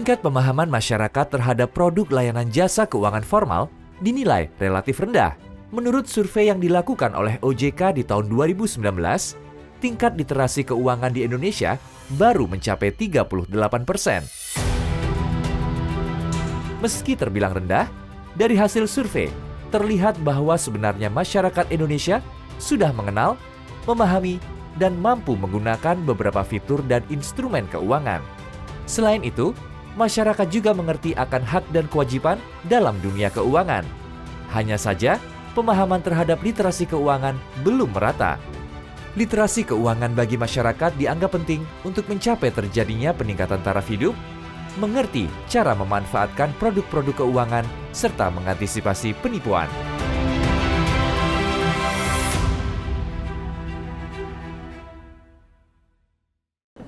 tingkat pemahaman masyarakat terhadap produk layanan jasa keuangan formal dinilai relatif rendah. Menurut survei yang dilakukan oleh OJK di tahun 2019, tingkat literasi keuangan di Indonesia baru mencapai 38%. Meski terbilang rendah, dari hasil survei terlihat bahwa sebenarnya masyarakat Indonesia sudah mengenal, memahami, dan mampu menggunakan beberapa fitur dan instrumen keuangan. Selain itu, masyarakat juga mengerti akan hak dan kewajiban dalam dunia keuangan. Hanya saja, pemahaman terhadap literasi keuangan belum merata. Literasi keuangan bagi masyarakat dianggap penting untuk mencapai terjadinya peningkatan taraf hidup, mengerti cara memanfaatkan produk-produk keuangan, serta mengantisipasi penipuan.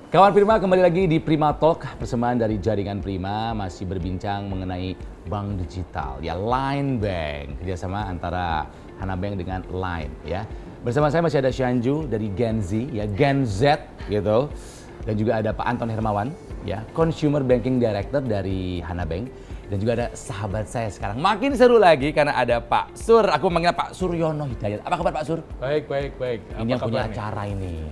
Kawan Prima, kembali lagi di Prima Talk, persembahan dari Jaringan Prima, masih berbincang mengenai bank digital, ya Line Bank, kerjasama antara Hana Bank dengan Line, ya. Bersama saya masih ada Shanju dari Gen Z, ya Gen Z, gitu, dan juga ada Pak Anton Hermawan, ya Consumer Banking Director dari Hana Bank, dan juga ada sahabat saya sekarang. Makin seru lagi karena ada Pak Sur, aku manggilnya Pak Suryono Hidayat. Apa kabar Pak Sur? Baik. Ini yang punya acara ini,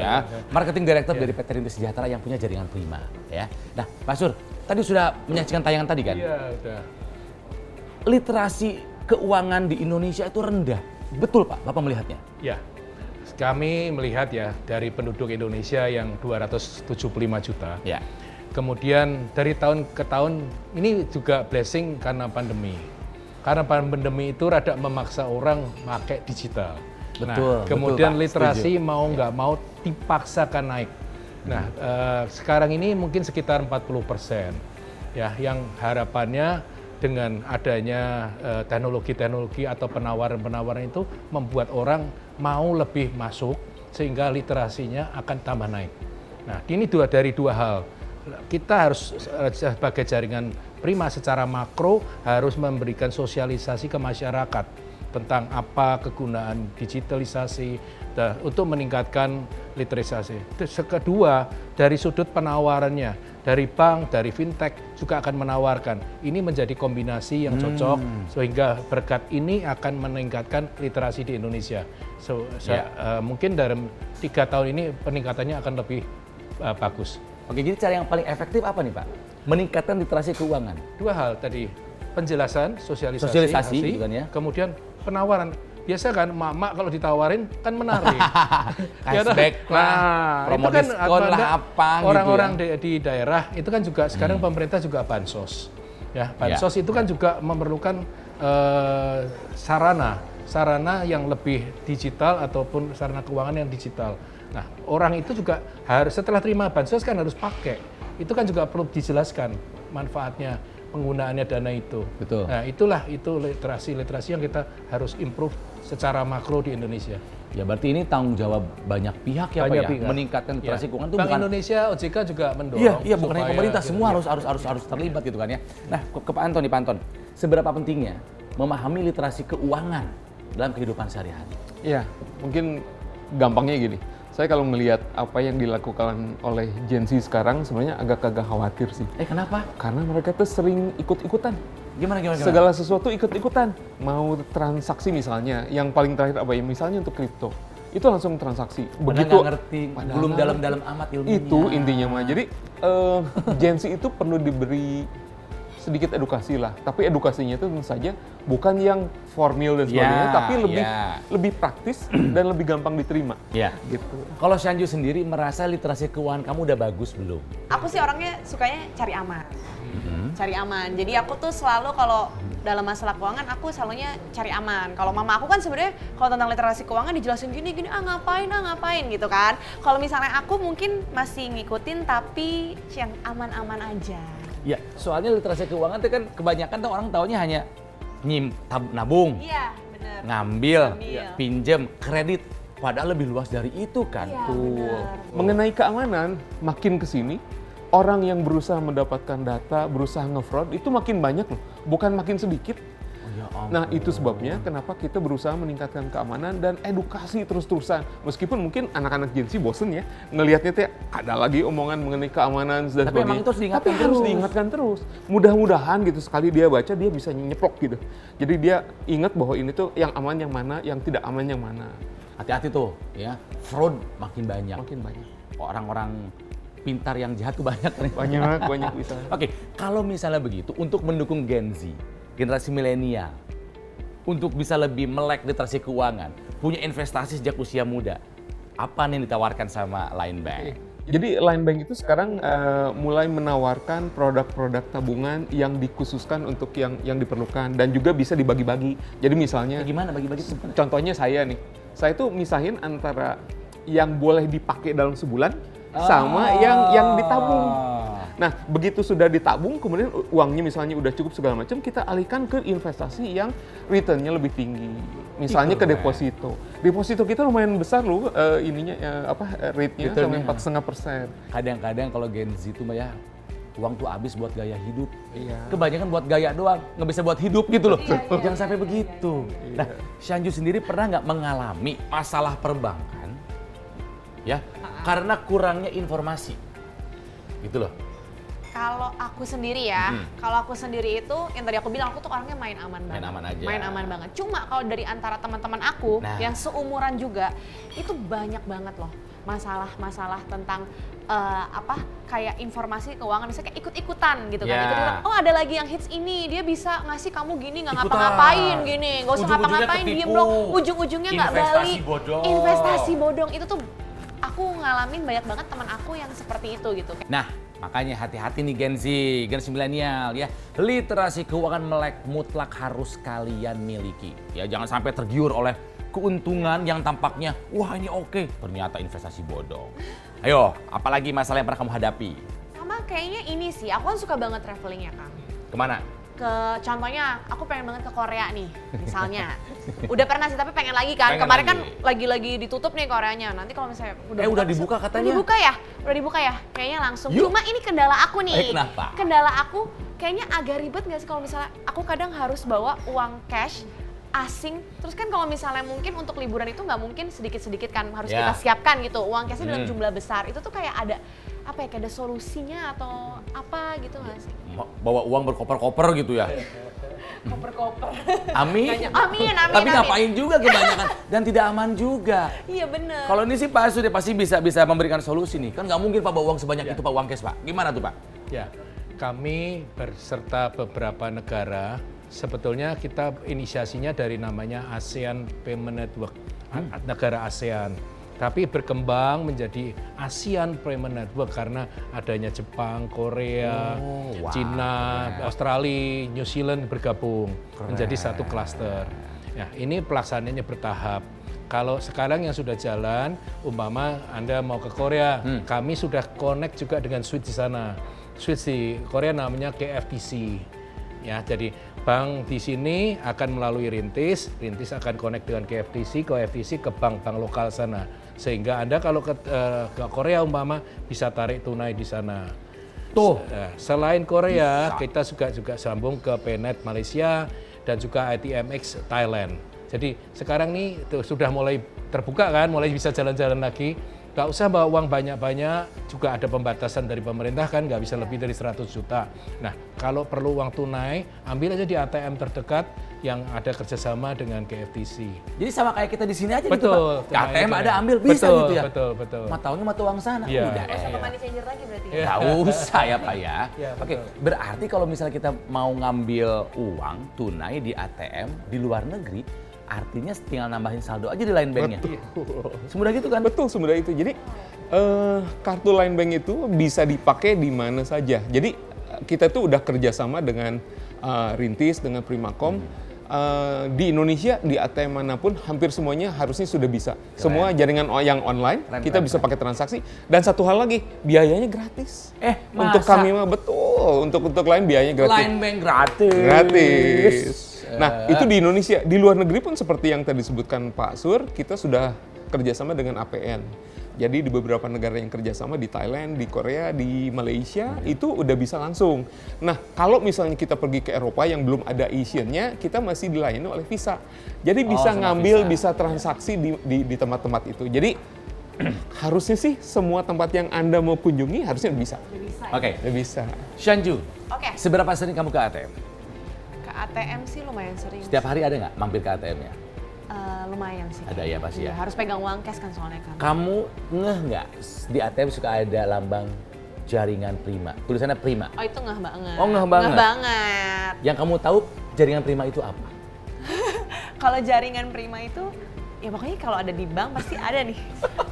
ya. Marketing Director dari PT Rintis Sejahtera yang punya Jaringan Prima, ya. Nah, Pak Sur, tadi sudah menyaksikan tayangan tadi kan? Iya, udah. Literasi keuangan di Indonesia itu rendah. Betul Pak, Bapak melihatnya? Ya, kami melihat ya dari penduduk Indonesia yang 275 juta. Ya. Kemudian dari tahun ke tahun ini juga blessing karena pandemi. Karena pandemi itu rada memaksa orang pakai digital. Betul. Nah, kemudian betul, Pak. literasi Setuju. mau nggak mau dipaksakan naik. Nah, sekarang ini mungkin sekitar 40%. Ya, yang harapannya dengan adanya teknologi-teknologi atau penawaran-penawaran itu membuat orang mau lebih masuk sehingga literasinya akan tambah naik. Nah, ini dari dua hal. Kita harus sebagai jaringan Prima secara makro harus memberikan sosialisasi ke masyarakat tentang apa kegunaan digitalisasi untuk meningkatkan literasi. Kedua, dari sudut penawarannya, dari bank, dari fintech juga akan menawarkan. Ini menjadi kombinasi yang cocok sehingga berkat ini akan meningkatkan literasi di Indonesia. Mungkin dalam 3 tahun ini peningkatannya akan lebih bagus. Oke, jadi cara yang paling efektif apa nih Pak? Meningkatkan literasi keuangan. Dua hal tadi, penjelasan, sosialisasi Sosialisasi, bukan ya? Kemudian penawaran. Biasa kan mak-mak kalau ditawarin kan menarik. Cashback lah, promo itu kan diskon lah apa orang-orang gitu ya. di daerah itu kan juga sekarang pemerintah juga bansos. Ya, bansos itu kan juga memerlukan sarana yang lebih digital ataupun sarana keuangan yang digital. Nah, orang itu juga harus setelah terima bansos kan harus pakai. Itu kan juga perlu dijelaskan manfaatnya, penggunaannya dana itu. Betul. Nah, itu literasi yang kita harus improve secara makro di Indonesia. Ya berarti ini tanggung jawab banyak pihak ya Banyak Pak ya? pihak. Meningkatkan literasi keuangan itu Bank bukan Indonesia, OJK juga mendorong. Iya, bukan hanya supaya pemerintah, gitu, semua ya. harus terlibat gitu kan ya. Nah, ke Pak Anton nih, Pak Anton. Seberapa pentingnya memahami literasi keuangan dalam kehidupan sehari-hari? Iya, mungkin gampangnya gini. Saya kalau melihat apa yang dilakukan oleh Gen Z sekarang sebenarnya agak-agak khawatir sih. Kenapa? Karena mereka tuh sering ikut-ikutan. Gimana? Segala sesuatu ikut-ikutan. Mau transaksi misalnya, yang paling terakhir apa ya? Misalnya untuk kripto. Itu langsung transaksi. Begitu nggak ngerti, belum dalam-dalam amat ilmunya. Itu intinya mah. Jadi Gen Z itu perlu diberi sedikit edukasi lah, tapi edukasinya itu tentu saja bukan yang formil dan sebagainya, tapi lebih praktis dan lebih gampang diterima. Ya. Gitu. Kalau Shanju sendiri merasa literasi keuangan kamu udah bagus belum? Aku sih orangnya sukanya cari aman. Cari aman. Jadi aku tuh selalu kalau dalam masalah keuangan aku selalunya cari aman. Kalau mama aku kan sebenarnya kalau tentang literasi keuangan dijelasin gini ngapain gitu kan. Kalau misalnya aku mungkin masih ngikutin tapi yang aman-aman aja. Ya, soalnya literasi keuangan itu kan kebanyakan tuh orang taunya hanya nabung, Iya, bener. ngambil, pinjam, kredit. Padahal lebih luas dari itu kan. Iya, Tuh. bener. Mengenai keamanan, makin ke sini orang yang berusaha mendapatkan data, berusaha nge-fraud itu makin banyak loh, bukan makin sedikit. ampun. Nah, itu sebabnya kenapa kita berusaha meningkatkan keamanan dan edukasi terus-terusan. Meskipun mungkin anak-anak Gen Z bosen ya, ngelihatnya teh ada lagi omongan mengenai keamanan dan Tapi emang itu harus diingatkan Tapi harus terus. diingatkan terus. Mudah-mudahan gitu sekali dia baca, dia bisa nyeplok gitu. Jadi dia ingat bahwa ini tuh yang aman yang mana, yang tidak aman yang mana. Hati-hati tuh ya, fraud makin banyak. Makin banyak. Orang-orang pintar yang jahat tuh banyak. Banyak bisa. Oke, kalau misalnya begitu, untuk mendukung Gen Z, generasi milenial, untuk bisa lebih melek literasi keuangan, punya investasi sejak usia muda, apa nih yang ditawarkan sama Line Bank? Jadi Line Bank itu sekarang mulai menawarkan produk-produk tabungan yang dikhususkan untuk yang diperlukan dan juga bisa dibagi-bagi. Jadi misalnya, Gimana bagi-bagi? contohnya saya nih, saya tuh misahin antara yang boleh dipakai dalam sebulan sama yang ditabung. Nah, begitu sudah ditabung, kemudian uangnya misalnya udah cukup segala macam, kita alihkan ke investasi yang returnnya lebih tinggi. Misalnya ke deposito. Deposito kita lumayan besar loh, rate-nya sampai 4,5%. Kadang-kadang kalau Gen Z itu ya, uang tuh habis buat gaya hidup. Iya. Kebanyakan buat gaya doang, nggak bisa buat hidup gitu loh. Jangan sampai begitu. Nah, Shanju sendiri pernah nggak mengalami masalah perbankan, ya, karena kurangnya informasi, gitu loh. Kalau aku sendiri ya, kalau aku sendiri itu yang tadi aku bilang aku tuh orangnya main aman banget. Main aman aja. Main aman banget. Cuma kalau dari antara teman-teman aku Nah. yang seumuran juga itu banyak banget loh masalah-masalah tentang kayak informasi keuangan misalnya kayak ikut-ikutan gitu kan. Ya. Ikut-ikutan. Oh, ada lagi yang hits ini, dia bisa ngasih kamu gini nggak Ikutan. ngapa-ngapain gini, nggak usah Ujung-ujungnya ngapa-ngapain diem ketipu. dong. Ujung-ujungnya nggak Investasi balik. bodong. Investasi bodong itu tuh aku ngalamin banyak banget teman aku yang seperti itu gitu. Nah, makanya hati-hati nih Gen Z, generasi milenial ya. Literasi keuangan melek mutlak harus kalian miliki. Ya jangan sampai tergiur oleh keuntungan yang tampaknya, wah ini oke, ternyata investasi bodong. Ayo, apalagi masalah yang pernah kamu hadapi? Sama kayaknya ini sih, aku kan suka banget traveling ya Kang. Kemana? Contohnya, aku pengen banget ke Korea nih, misalnya. Udah pernah sih, tapi pengen lagi kan. Pengen Kemarin lagi. kan lagi ditutup nih Koreanya. Nanti kalau misalnya Udah dibuka katanya. Udah dibuka ya? Udah dibuka ya? Kayaknya langsung. Yuk. Cuma ini kendala aku nih. Kenapa? Kendala aku kayaknya agak ribet nggak sih kalau misalnya aku kadang harus bawa uang cash asing, terus kan kalau misalnya mungkin untuk liburan itu nggak mungkin sedikit-sedikit kan harus Ya. kita siapkan gitu uang cashnya dalam jumlah besar, itu tuh kayak ada apa ya, kayak ada solusinya atau apa gitu nggak sih? Bawa uang berkoper-koper gitu ya? Koper-koper. Amin. Amin. Tapi ngapain juga kebanyakan dan tidak aman juga. Iya bener. Kalau ini sih Pak sudah pasti bisa memberikan solusi nih. Kan nggak mungkin Pak bawa uang sebanyak itu Pak, uang cash Pak. Gimana tuh Pak? Ya, kami berserta beberapa negara, sebetulnya kita inisiasinya dari namanya ASEAN Payment Network, negara ASEAN. Tapi berkembang menjadi ASEAN Payment Network karena adanya Jepang, Korea, wow. Cina, Australia, New Zealand bergabung menjadi satu klaster. Ya, ini pelaksanaannya bertahap. Kalau sekarang yang sudah jalan, umpama Anda mau ke Korea, kami sudah connect juga dengan switch di sana. Switch di Korea namanya KFTC. Ya, jadi bank di sini akan melalui Rintis akan connect dengan KFTC ke bank-bank lokal sana. Sehingga Anda kalau ke Korea umpama bisa tarik tunai di sana. Tuh. Selain Korea, kita juga sambung ke Paynet Malaysia dan juga ITMX Thailand. Jadi sekarang nih tuh, sudah mulai terbuka kan, mulai bisa jalan-jalan lagi. Gak usah bawa uang banyak-banyak, juga ada pembatasan dari pemerintah kan, gak bisa lebih dari 100 juta. Nah, kalau perlu uang tunai, ambil aja di ATM terdekat yang ada kerjasama dengan KFTC. Jadi sama kayak kita di sini aja gitu Betul. Pak. ATM ada ambil bisa Betul, gitu ya. Betul. Mata uang sana. Iya. Udah Nggak usah ke money changer lagi berarti. Iya. Gak usah ya Pak ya. Iya, Oke, betul. berarti kalau misalnya kita mau ngambil uang tunai di ATM di luar negeri, artinya tinggal nambahin saldo aja di Line Bank-nya. Semudah gitu kan? Betul, semudah itu. Jadi kartu Line Bank itu bisa dipakai di mana saja. Jadi kita tuh udah kerjasama dengan Rintis, dengan Primakom. Di Indonesia, di ATM manapun, hampir semuanya harusnya sudah bisa. Semua jaringan yang online, kita bisa pakai transaksi. Dan satu hal lagi, biayanya gratis. Untuk masa? kami mah betul, untuk lain biayanya gratis. Line Bank gratis. Gratis. Nah, itu di Indonesia. Di luar negeri pun seperti yang tadi disebutkan Pak Sur, kita sudah kerjasama dengan APN. Jadi di beberapa negara yang kerjasama, di Thailand, di Korea, di Malaysia, itu udah bisa langsung. Nah, kalau misalnya kita pergi ke Eropa yang belum ada Asian-nya, kita masih dilayani oleh Visa. Jadi bisa sama ngambil, Visa. bisa transaksi di tempat-tempat itu. Jadi harusnya sih semua tempat yang Anda mau kunjungi harusnya bisa. Oke, Udah bisa. Shanju, Oke, seberapa sering kamu ke ATM? ke ATM sih lumayan sering. Setiap hari ada nggak mampir ke ATM-nya? Lumayan sih. Ada ya pasti Iya, ya. harus pegang uang cash kan soalnya kan. Kamu ngeh nggak di ATM suka ada lambang jaringan Prima? Tulisannya Prima. Oh itu ngeh banget. Oh, ngeh banget. Ngeh banget. Yang kamu tahu jaringan Prima itu apa? Kalau jaringan Prima itu, ya pokoknya kalau ada di bank pasti ada nih.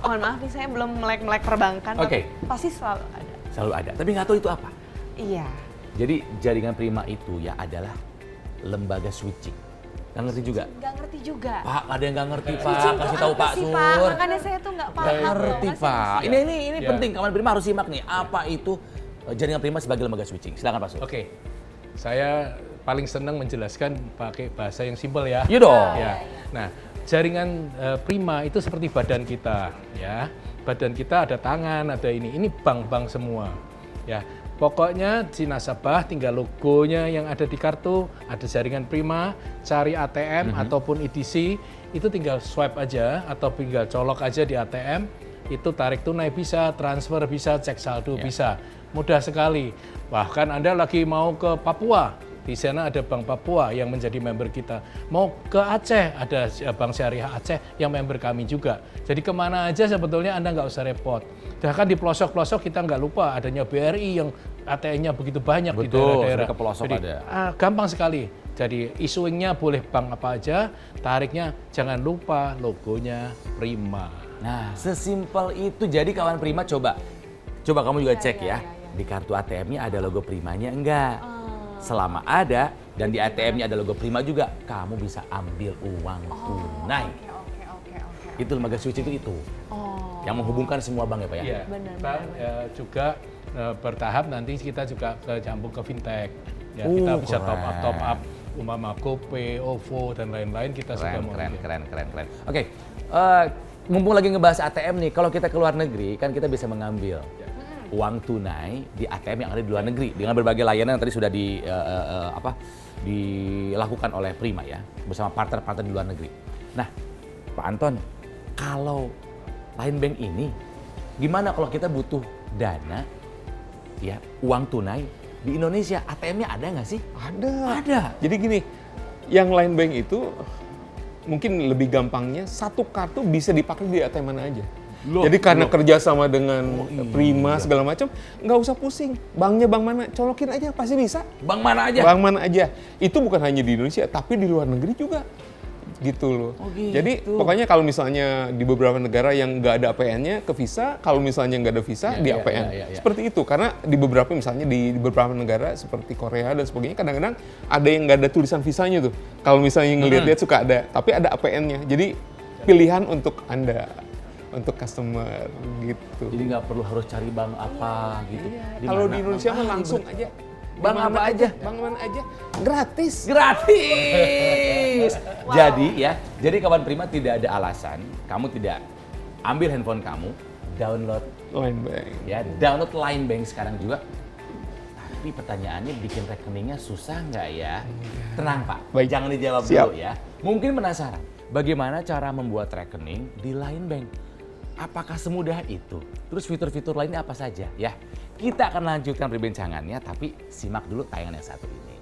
Mohon maaf nih saya belum melek-melek perbankan, Oke. tapi pasti selalu ada. Selalu ada, tapi nggak tahu itu apa. Iya. Jadi jaringan Prima itu ya adalah lembaga switching. Nggak ngerti juga? Nggak ngerti juga. Pak, ada yang nggak ngerti Pak, Switching tuh kasih tahu apa Pak sih, Sur. Pak? Makanya saya tuh nggak paham. Nggak ngerti Kasih Pak. tahu. Ini Ya. penting, kawan Prima harus simak nih. Apa itu jaringan Prima sebagai lembaga switching? Silakan Pak Sur. Oke, saya paling senang menjelaskan pakai bahasa yang simpel ya. Iya dong. Ya. Nah, jaringan Prima itu seperti badan kita, ya. Badan kita ada tangan, ada ini. Ini bank-bank semua, ya. Pokoknya si nasabah tinggal logonya yang ada di kartu, ada jaringan Prima, cari ATM ataupun EDC, itu tinggal swipe aja atau tinggal colok aja di ATM, itu tarik tunai bisa, transfer bisa, cek saldo bisa. Mudah sekali. Bahkan Anda lagi mau ke Papua, di sana ada Bank Papua yang menjadi member kita. Mau ke Aceh, ada Bank Syariah Aceh yang member kami juga. Jadi kemana aja sebetulnya Anda nggak usah repot. Bahkan di pelosok-pelosok kita nggak lupa adanya BRI yang ATM-nya begitu banyak di Betul, daerah-daerah. sampai ke pelosok Jadi, ada. gampang sekali. Jadi issuing-nya boleh bank apa aja, tariknya jangan lupa logonya Prima. Nah, sesimpel itu. Jadi kawan Prima coba kamu juga cek ya. iya. Di kartu ATM-nya ada logo Primanya enggak? Selama ada dan di ATM-nya ada logo Prima juga, kamu bisa ambil uang tunai. Oke. Itu lembaga switching itu. Oh. Yang menghubungkan semua bank ya Pak ya? Iya, Benar, kita juga bertahap nanti kita juga campur ke fintech. Ya, kita bisa keren. top up umpama GoPay, OVO dan lain-lain kita sudah mau. Keren. Oke, mumpung lagi ngebahas ATM nih, kalau kita ke luar negeri kan kita bisa mengambil uang tunai di ATM yang ada di luar negeri dengan berbagai layanan yang tadi sudah dilakukan oleh Prima ya bersama partner-partner di luar negeri. Nah, Pak Anton, kalau Line Bank ini gimana kalau kita butuh dana ya uang tunai di Indonesia, ATM-nya ada nggak sih? Ada. Jadi gini, yang Line Bank itu mungkin lebih gampangnya satu kartu bisa dipakai di ATM mana aja. Jadi karena kerjasama dengan Prima segala macam, nggak usah pusing. Banknya bank mana, colokin aja pasti bisa. Bank mana aja? Bank mana aja. Itu bukan hanya di Indonesia, tapi di luar negeri juga. Gitu loh. Oh, gitu. Jadi pokoknya kalau misalnya di beberapa negara yang nggak ada APN-nya ke Visa, kalau misalnya nggak ada Visa di APN. Seperti itu. Karena di beberapa misalnya di beberapa negara seperti Korea dan sebagainya kadang-kadang ada yang nggak ada tulisan visanya tuh. Kalau misalnya ngelihat-lihat suka ada, tapi ada APN-nya. Jadi pilihan untuk Anda, untuk customer gitu. Jadi nggak perlu harus cari bank apa gitu. Kalau di Indonesia mah langsung aja. Bank apa aja? Bank mana aja. Gratis. Gratis. Jadi ya, jadi kawan Prima tidak ada alasan kamu tidak ambil handphone kamu, download Line Bank. ya, download Line Bank sekarang juga. Tapi pertanyaannya bikin rekeningnya susah nggak ya? Tenang Pak, Baik. jangan dijawab Siap. dulu ya. Mungkin penasaran, bagaimana cara membuat rekening di Line Bank? Apakah semudah itu? Terus fitur-fitur lainnya apa saja ya? Kita akan lanjutkan perbincangannya, tapi simak dulu tayangan yang satu ini.